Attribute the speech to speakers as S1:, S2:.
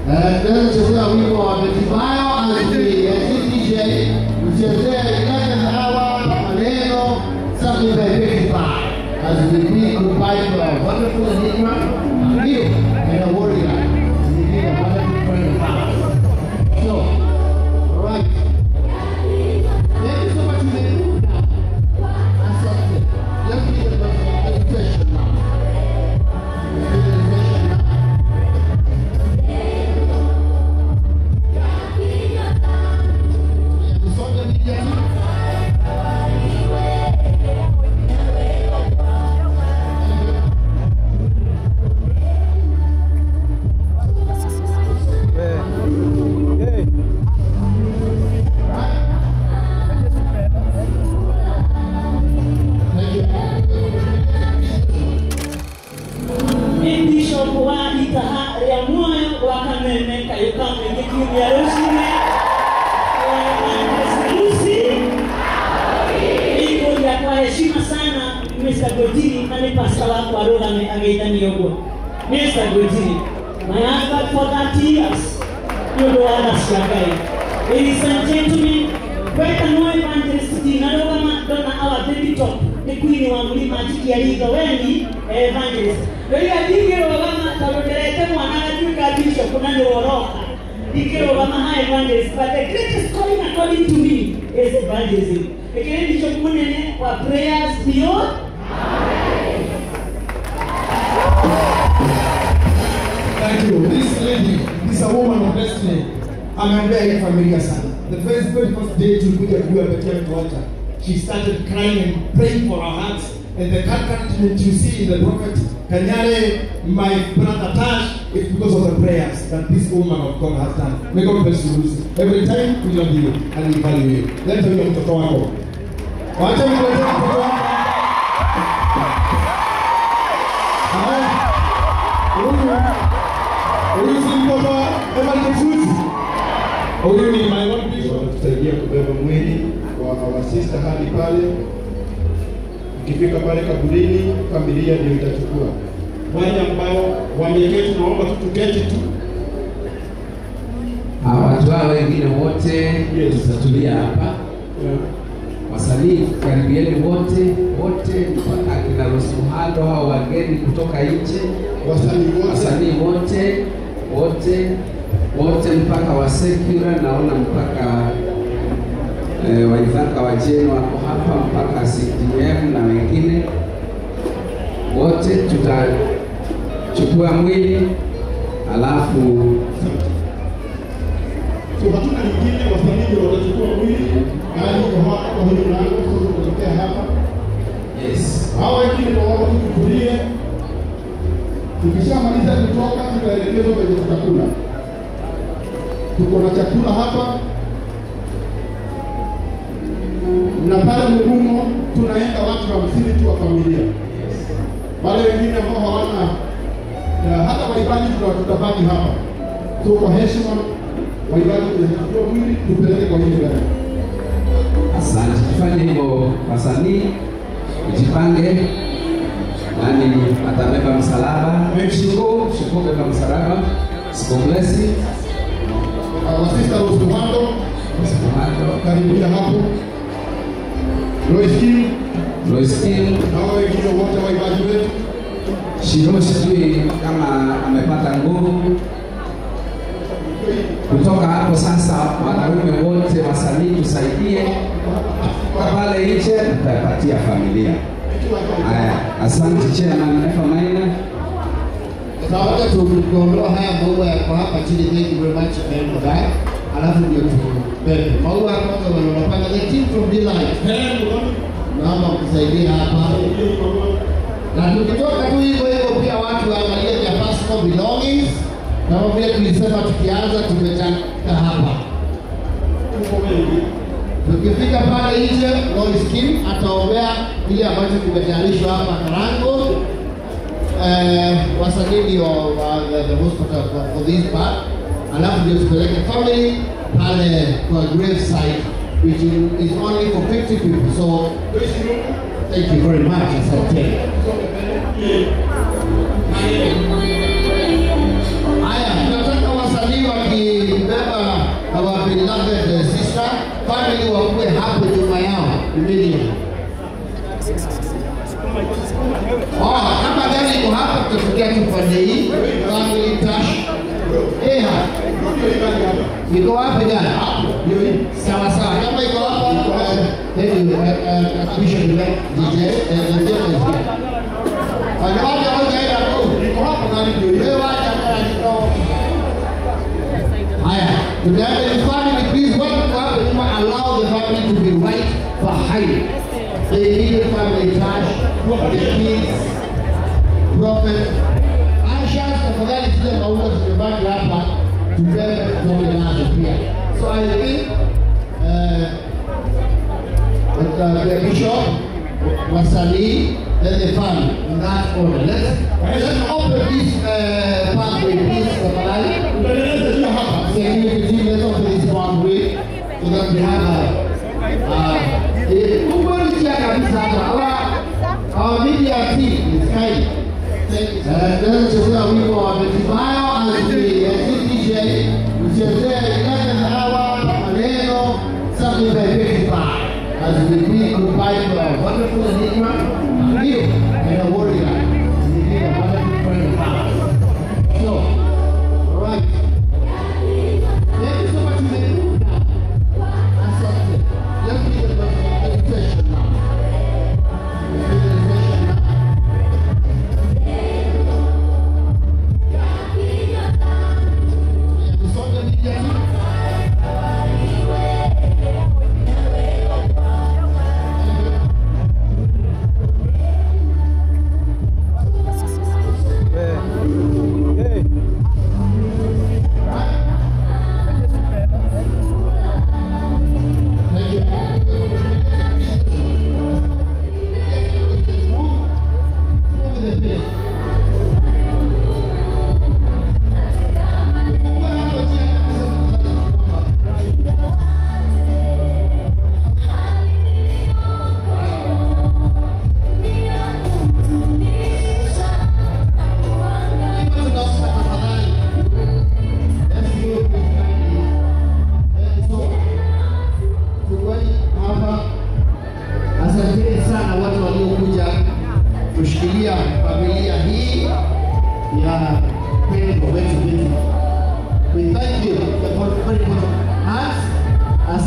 S1: Tunaweza kuchezea wimbo wa Betimayo DJ kuchezea Ilaka Hawa maneno something by Betimayo as we be combined for our wonderful enigma you and a warrior we need a wonderful friend of ours. So, all right. Thank you so much. You may move now. Accept it. Let's be the meditation now.
S2: Mr. Gojiri, my husband for 30 years, you don't understand, guys. Ladies and gentlemen, Kweka no evangelist, Narogama, Donna, our baby top, the queen of Mulima, Chikiariga, Wendy, evangelist. When you are thinking of Obama, Tarotelete, Wanaka, Bishop, Kunando, Roka, thinking of Obama evangelist, but the greatest calling, according to me, is evangelism. Again, Bishop Munene, for prayers beyond.
S3: Thank you. This lady, this is a woman of destiny. I'm very familiar, son. The very first day to put a view at the altar, she started crying and praying for our hearts. And the encouragement you see in the prophet Kanyare, my brother Tash, it's because of the prayers that this woman of God has done. May God bless you, Lucy. Every time we love you and we value you. Let's have you to wako. Wacha mkono wako. Huyu si mtoto wa Yesu. Huyu ni my one bishop.
S4: Tutasaidia kubeba mwili wa sister hadi pale. Ukifika pale kaburini, familia ndio itachukua.
S3: Wale ambao wameketi, naomba tuketi tu.
S5: Watu hao wengine wote tutatulia hapa. Wasanii karibieni wote mpaka kina Rosmuhando hao wageni kutoka nje. Wasanii wote mpaka wa Sekura, naona mpaka Waithaka wa Jeno wako hapa, mpaka CDM na wengine wote tutachukua mwili alafu
S3: hatuna lingine, wasanii watachukua mwili hadi kwa hili lango kutokea hapa.
S5: Yes.
S3: Hao wengine wao tukulie. Tukishamaliza kutoka tutaelekezwa kwenye chakula. Tuko na chakula hapa. Na pale Mungu tunaenda watu 50 tu wa familia. Wale wengine ambao hawana hata waibadi tutabaki hapa. So kwa heshima waibadi tunachukua mwili tupeleke kwa hili gari.
S5: Asante, tufanye hivyo. Wasanii ujipange, nani atabeba msalaba? Shiko beba msalaba. Sikomlesi
S3: Sister Rosmuhando karibia hapo. Lois Kim, hao wengine wote waibadi wetu.
S5: Shiro sijui kama amepata nguvu. Kutoka hapo sasa, wanaume wote wasanii tusaidie. Pale nje tutapatia familia. Haya, asante chairman Efa Maina.
S1: Sawa, tuondoa haya maua yako hapa chini. Thank you very much for that. Alafu ndio tubebe maua kwanza wanapanga the team from Delight. Naomba kusaidia hapa. Na tukitoka tu hivyo pia watu waangalie their personal belongings. Na vile tulisema tukianza tumetaka hapa. Tukifika pale nje, Lois Kim ataombea ile ambacho kimetayarishwa hapa Karango. Wasanii ndio the host for this part. Alafu ndio tupeleke family pale kwa grave site, which is only for 50 people. So thank you very much. Asante. Haya, tunataka wasanii wakibeba our beloved sister, family wakuwe hapo nyuma yao immediately. Kama gari iko hapa tutafikia tupande hii, family touch. Iko wapi gani? Sawa sawa. Kama iko hapa, kabisha DJ, Wanawake hawajaenda tu, iko hapa gani ndio. Wewe wacha kwa haya. Tunaenda in family, please wait for hapa nyuma, allow the family to be right behind. They need the family touch, the kids, prophet. Aisha, tafadhali zile maua zimebaki hapa, tubebe tuone nazo pia. So I think the bishop, wasanii, then the family, in that order. Let's open this pathway, please, tafadhali. Security team, let's open this pathway so that we have our media team is kind. Tunachezea wimbo wa Betimayo as the DJ, tuchezea Ilaka na Hawa, maneno, something by Betimayo as we bid goodbye to our wonderful enigma, Leo, and a warrior. We need a wonderful friend of ours. So, all right. Thank you so much. Let's be the presentation now. Kushikilia familia hii ya pendo wetu. We thank you for the hands as